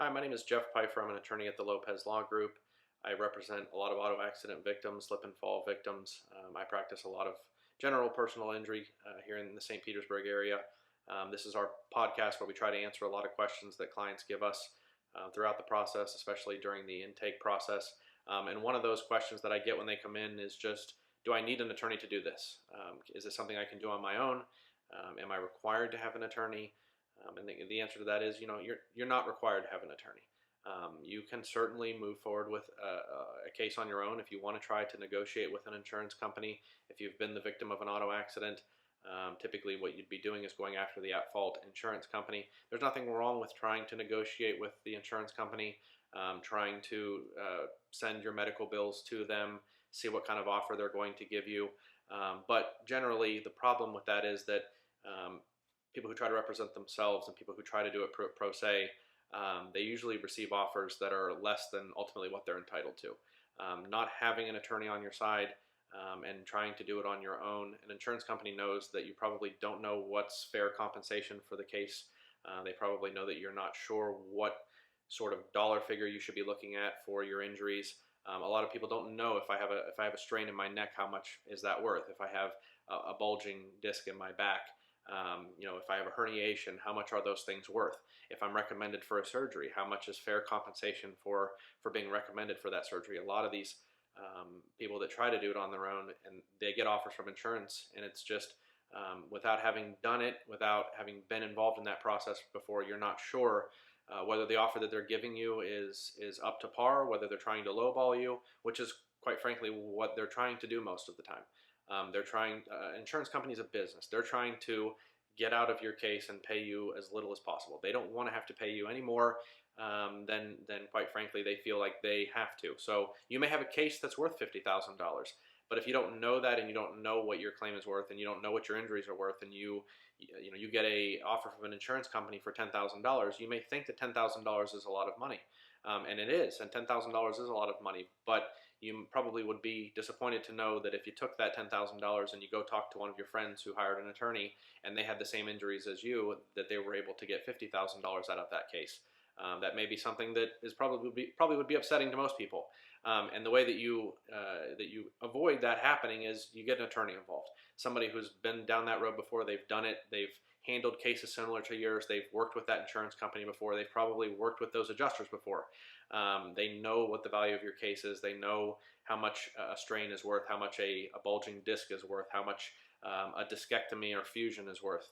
Hi, my name is Jeff Pfeiffer. I'm an attorney at the Lopez Law Group. I represent a lot of auto accident victims, slip and fall victims. I practice a lot of general personal injury here in the St. Petersburg area. This is our podcast where we try to answer a lot of questions that clients give us throughout the process, especially during the intake process. And one of those questions that I get when they come in is just, do I need an attorney to do this? Is this something I can do on my own? Am I required to have an attorney? And the answer to that is, you're not required to have an attorney. You can certainly move forward with a case on your own if you want to try to negotiate with an insurance company. If you've been the victim of an auto accident, typically what you'd be doing is going after the at-fault insurance company. There's nothing wrong with trying to negotiate with the insurance company, trying to send your medical bills to them, see what kind of offer they're going to give you. But generally, the problem with that is that people who try to represent themselves and people who try to do it pro se, they usually receive offers that are less than ultimately what they're entitled to. Not having an attorney on your side and trying to do it on your own, an insurance company knows that you probably don't know what's fair compensation for the case. They probably know that you're not sure what sort of dollar figure you should be looking at for your injuries. A lot of people don't know if I have a strain in my neck, how much is that worth? If I have a bulging disc in my back, if I have a herniation, how much are those things worth? If I'm recommended for a surgery, how much is fair compensation for being recommended for that surgery? A lot of these people that try to do it on their own, and they get offers from insurance, and it's just without having done it, without having been involved in that process before, you're not sure whether the offer that they're giving you is up to par, whether they're trying to lowball you, which is quite frankly what they're trying to do most of the time. They're trying, insurance companies a business. They're trying to get out of your case and pay you as little as possible. They don't want to have to pay you any more than quite frankly they feel like they have to. So you may have a case that's worth $50,000, but if you don't know that and you don't know what your claim is worth and you don't know what your injuries are worth, and you get a offer from an insurance company for $10,000, you may think that $10,000 is a lot of money, and it is, and $10,000 is a lot of money, but you probably would be disappointed to know that if you took that $10,000 and you go talk to one of your friends who hired an attorney and they had the same injuries as you, that they were able to get $50,000 out of that case. That may be something that is probably would be upsetting to most people. And the way that you avoid that happening is you get an attorney involved, somebody who's been down that road before. They've done it. They've handled cases similar to yours. They've worked with that insurance company before. They've probably worked with those adjusters before. They know what the value of your case is. They know how much a strain is worth, how much a bulging disc is worth, how much a discectomy or fusion is worth.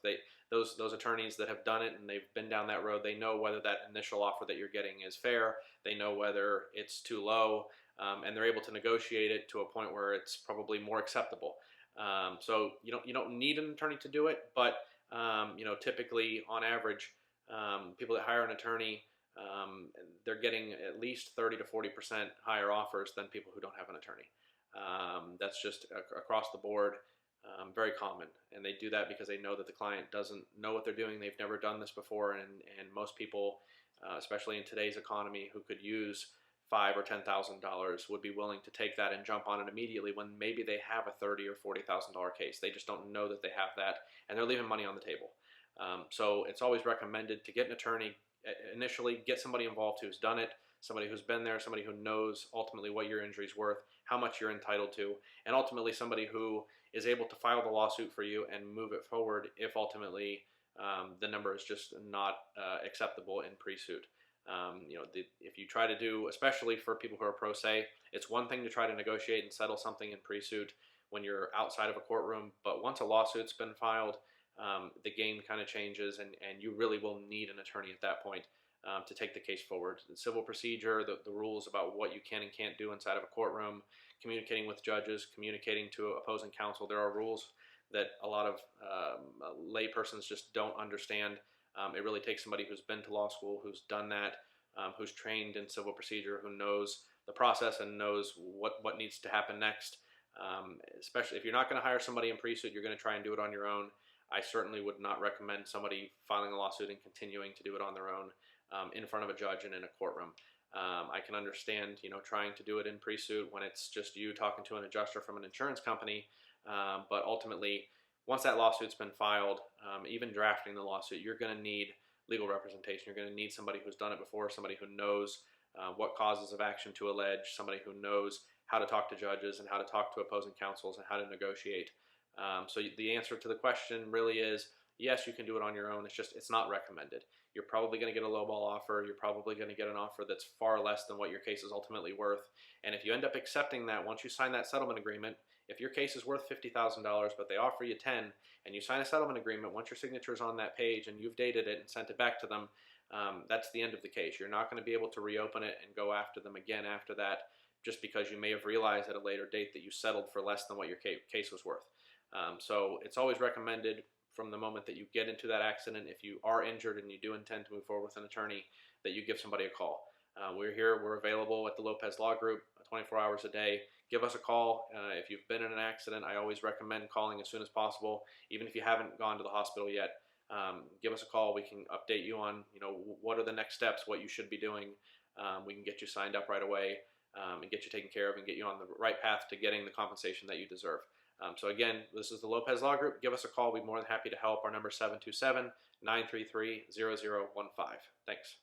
Those attorneys that have done it and they've been down that road, they know whether that initial offer that you're getting is fair. They know whether it's too low, and they're able to negotiate it to a point where it's probably more acceptable. So you don't need an attorney to do it, but typically on average, people that hire an attorney, they're getting at least 30 to 40% higher offers than people who don't have an attorney. That's just across the board. Very common, and they do that because they know that the client doesn't know what they're doing. They've never done this before, and most people, especially in today's economy, who could use $5,000 or $10,000 would be willing to take that and jump on it immediately when maybe they have a $30,000 or $40,000 case. They just don't know that they have that, and they're leaving money on the table. So it's always recommended to get an attorney initially, get somebody involved who's done it, somebody who's been there, somebody who knows ultimately what your injury is worth, how much you're entitled to, and ultimately somebody who is able to file the lawsuit for you and move it forward if ultimately the number is just not acceptable in pre-suit. If you try to do, especially for people who are pro se, it's one thing to try to negotiate and settle something in pre-suit when you're outside of a courtroom, but once a lawsuit's been filed, the game kind of changes, and you really will need an attorney at that point to take the case forward. The civil procedure, the rules about what you can and can't do inside of a courtroom, communicating with judges, communicating to opposing counsel. There are rules that a lot of lay persons just don't understand. It really takes somebody who's been to law school, who's done that, who's trained in civil procedure, who knows the process and knows what needs to happen next. Especially if you're not going to hire somebody in pre-suit, you're going to try and do it on your own. I certainly would not recommend somebody filing a lawsuit and continuing to do it on their own in front of a judge and in a courtroom. I can understand, trying to do it in pre-suit when it's just you talking to an adjuster from an insurance company, but ultimately, once that lawsuit's been filed, even drafting the lawsuit, you're going to need legal representation. You're going to need somebody who's done it before, somebody who knows what causes of action to allege, somebody who knows how to talk to judges and how to talk to opposing counsels and how to negotiate. So the answer to the question really is yes, you can do it on your own. It's not recommended. You're probably going to get a lowball offer. You're probably going to get an offer that's far less than what your case is ultimately worth. And if you end up accepting that, once you sign that settlement agreement, if your case is worth $50,000 but they offer you 10, and you sign a settlement agreement, once your signature is on that page and you've dated it and sent it back to them, that's the end of the case. You're not going to be able to reopen it and go after them again after that, just because you may have realized at a later date that you settled for less than what your case was worth. So it's always recommended from the moment that you get into that accident, if you are injured and you do intend to move forward with an attorney, that you give somebody a call. We're here. We're available at the Lopez Law Group 24 hours a day. Give us a call. If you've been in an accident, I always recommend calling as soon as possible, even if you haven't gone to the hospital yet. Give us a call. We can update you on, what are the next steps, what you should be doing. We can get you signed up right away and get you taken care of and get you on the right path to getting the compensation that you deserve. So again, this is the Lopez Law Group. Give us a call. We'd be more than happy to help. Our number is 727-933-0015. Thanks.